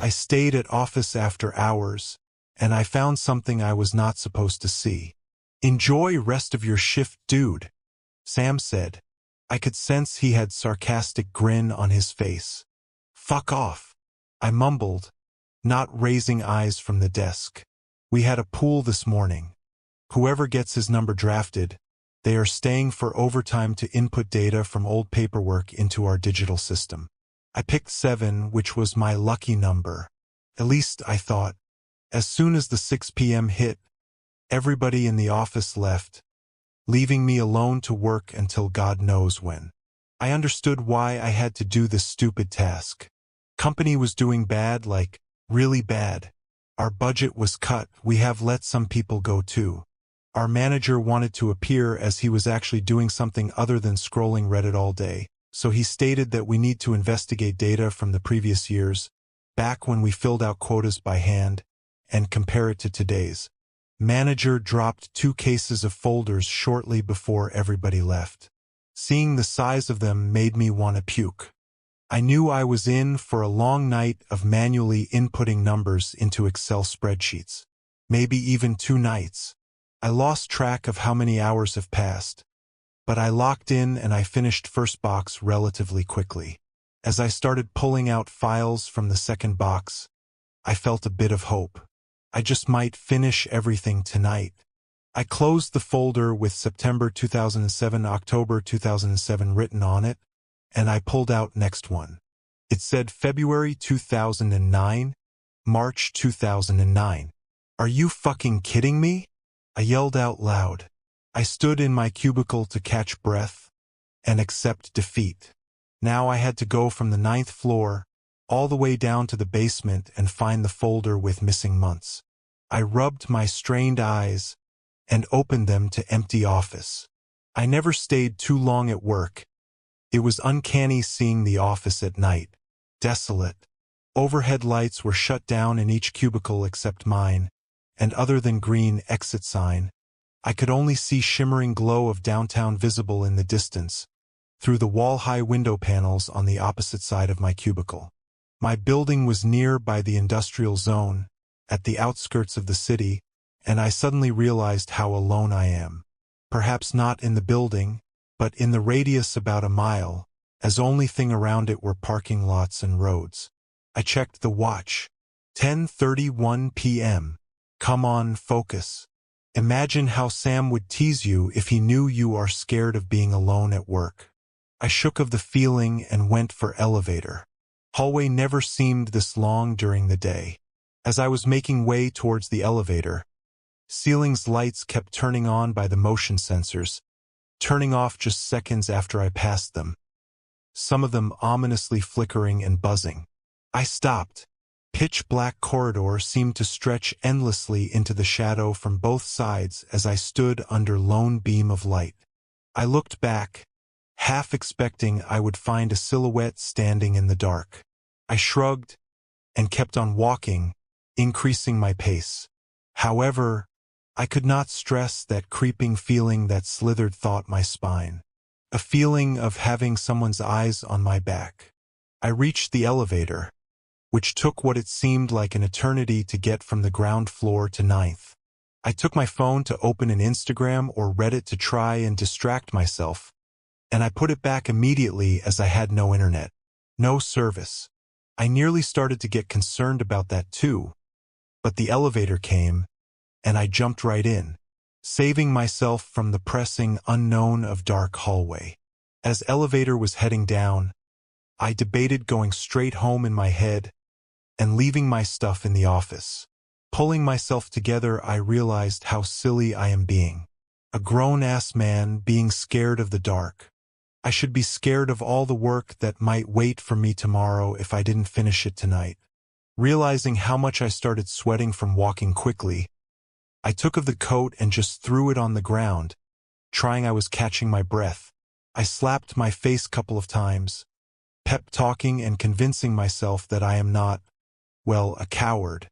I stayed at office after hours, and I found something I was not supposed to see. "Enjoy rest of your shift, dude," Sam said. I could sense he had sarcastic grin on his face. "Fuck off," I mumbled, not raising eyes from the desk. "We had a pool this morning. Whoever gets his number drafted, they are staying for overtime to input data from old paperwork into our digital system." I picked 7, which was my lucky number. At least, I thought. As soon as the 6 p.m. hit, everybody in the office left, leaving me alone to work until God knows when. I understood why I had to do this stupid task. Company was doing bad, like, really bad. Our budget was cut, we have let some people go too. Our manager wanted to appear as he was actually doing something other than scrolling Reddit all day, so he stated that we need to investigate data from the previous years, back when we filled out quotas by hand, and compare it to today's. Manager dropped 2 cases of folders shortly before everybody left. Seeing the size of them made me want to puke. I knew I was in for a long night of manually inputting numbers into Excel spreadsheets. Maybe even 2 nights. I lost track of how many hours have passed. But I locked in and I finished first box relatively quickly. As I started pulling out files from the second box, I felt a bit of hope. I just might finish everything tonight. I closed the folder with September 2007, October 2007 written on it, and I pulled out next one. It said February 2009, March 2009. "Are you fucking kidding me?" I yelled out loud. I stood in my cubicle to catch breath and accept defeat. Now I had to go from the 9th floor all the way down to the basement and find the folder with missing months. I rubbed my strained eyes and opened them to empty office. I never stayed too long at work. It was uncanny seeing the office at night. Desolate. Overhead lights were shut down in each cubicle except mine, and other than green exit sign, I could only see shimmering glow of downtown visible in the distance, through the wall-high window panels on the opposite side of my cubicle. My building was near by the industrial zone, at the outskirts of the city, and I suddenly realized how alone I am. Perhaps not in the building, but in the radius about a mile, as only thing around it were parking lots and roads. I checked the watch. 10:31 p.m. Come on, focus. Imagine how Sam would tease you if he knew you are scared of being alone at work. I shook of the feeling and went for elevator. Hallway never seemed this long during the day. As I was making way towards the elevator, ceiling's lights kept turning on by the motion sensors, turning off just seconds after I passed them, some of them ominously flickering and buzzing. I stopped. Pitch-black corridor seemed to stretch endlessly into the shadow from both sides as I stood under lone beam of light. I looked back, half expecting I would find a silhouette standing in the dark. I shrugged and kept on walking, increasing my pace. However, I could not stress that creeping feeling that slithered thought my spine. A feeling of having someone's eyes on my back. I reached the elevator, which took what it seemed like an eternity to get from the ground floor to 9th. I took my phone to open an Instagram or Reddit to try and distract myself, and I put it back immediately as I had no internet. No service. I nearly started to get concerned about that too, but the elevator came, and I jumped right in, saving myself from the pressing unknown of dark hallway. As elevator was heading down, I debated going straight home in my head and leaving my stuff in the office. Pulling myself together, I realized how silly I am being. A grown-ass man being scared of the dark. I should be scared of all the work that might wait for me tomorrow if I didn't finish it tonight. Realizing how much I started sweating from walking quickly, I took of the coat and just threw it on the ground, trying I was catching my breath. I slapped my face couple of times, pep-talking and convincing myself that I am not, well, a coward.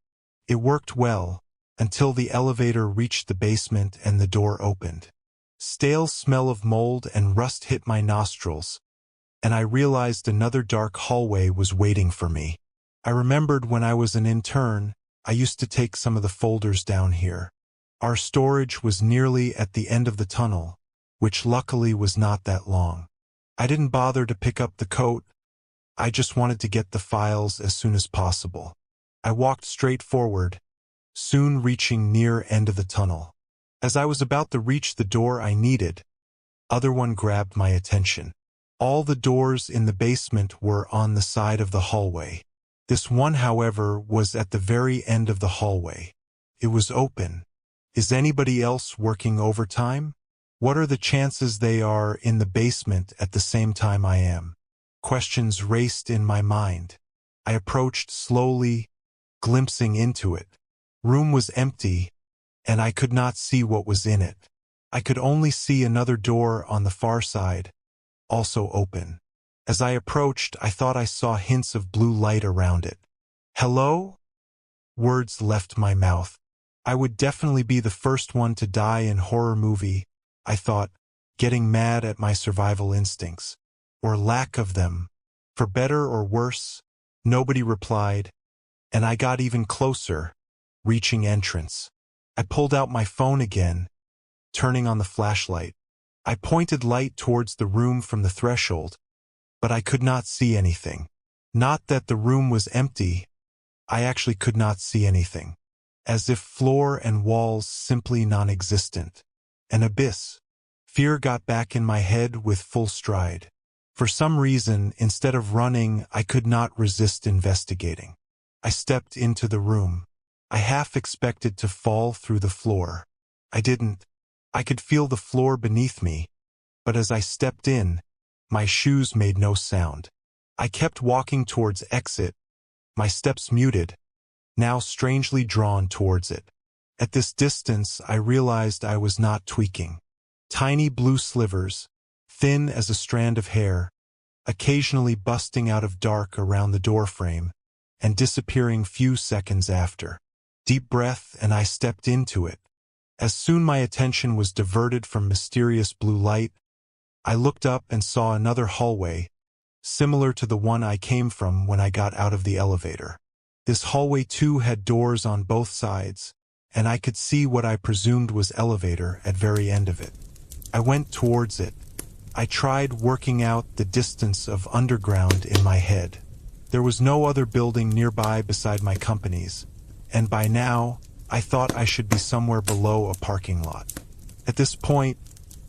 It worked well, until the elevator reached the basement and the door opened. Stale smell of mold and rust hit my nostrils, and I realized another dark hallway was waiting for me. I remembered when I was an intern, I used to take some of the folders down here. Our storage was nearly at the end of the tunnel, which luckily was not that long. I didn't bother to pick up the coat. I just wanted to get the files as soon as possible. I walked straight forward, soon reaching near end of the tunnel. As I was about to reach the door I needed, other one grabbed my attention. All the doors in the basement were on the side of the hallway. This one, however, was at the very end of the hallway. It was open. Is anybody else working overtime? What are the chances they are in the basement at the same time I am? Questions raced in my mind. I approached slowly, glimpsing into it. Room was empty, and I could not see what was in it. I could only see another door on the far side, also open. As I approached, I thought I saw hints of blue light around it. Hello? Words left my mouth. I would definitely be the first one to die in horror movie, I thought, getting mad at my survival instincts. Or lack of them. For better or worse, nobody replied, and I got even closer, reaching entrance. I pulled out my phone again, turning on the flashlight. I pointed light towards the room from the threshold, but I could not see anything. Not that the room was empty, I actually could not see anything. As if floor and walls simply non-existent. An abyss. Fear got back in my head with full stride. For some reason, instead of running, I could not resist investigating. I stepped into the room. I half expected to fall through the floor. I didn't. I could feel the floor beneath me, but as I stepped in, my shoes made no sound. I kept walking towards exit, my steps muted, now strangely drawn towards it. At this distance, I realized I was not tweaking. Tiny blue slivers, thin as a strand of hair, occasionally busting out of dark around the doorframe, and disappearing few seconds after. Deep breath, and I stepped into it. As soon my attention was diverted from mysterious blue light, I looked up and saw another hallway, similar to the one I came from when I got out of the elevator. This hallway too had doors on both sides, and I could see what I presumed was elevator at very end of it. I went towards it. I tried working out the distance of underground in my head. There was no other building nearby beside my company's, and by now, I thought I should be somewhere below a parking lot. At this point,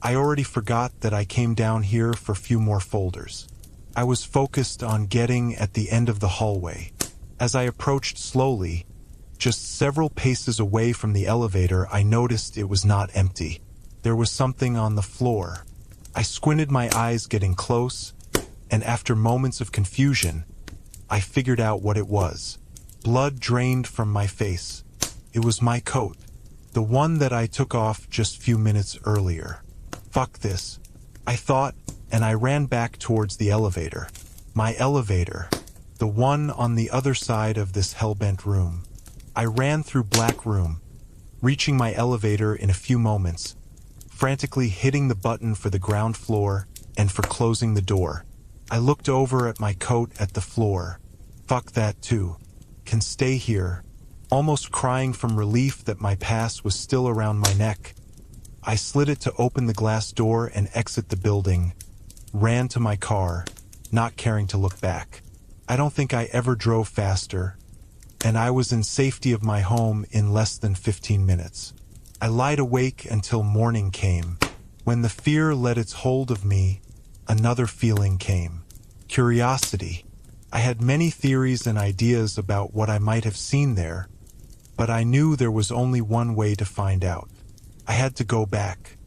I already forgot that I came down here for a few more folders. I was focused on getting at the end of the hallway. As I approached slowly, just several paces away from the elevator, I noticed it was not empty. There was something on the floor. I squinted my eyes getting close, and after moments of confusion, I figured out what it was. Blood drained from my face. It was my coat, the one that I took off just few minutes earlier. Fuck this, I thought, and I ran back towards the elevator. My elevator, the one on the other side of this hellbent room. I ran through black room, reaching my elevator in a few moments, frantically hitting the button for the ground floor and for closing the door. I looked over at my coat at the floor. Fuck that too. Can stay here. Almost crying from relief that my pass was still around my neck. I slid it to open the glass door and exit the building, ran to my car, not caring to look back. I don't think I ever drove faster, and I was in safety of my home in less than 15 minutes. I lied awake until morning came. When the fear let its hold of me, another feeling came. Curiosity. I had many theories and ideas about what I might have seen there, but I knew there was only one way to find out. I had to go back.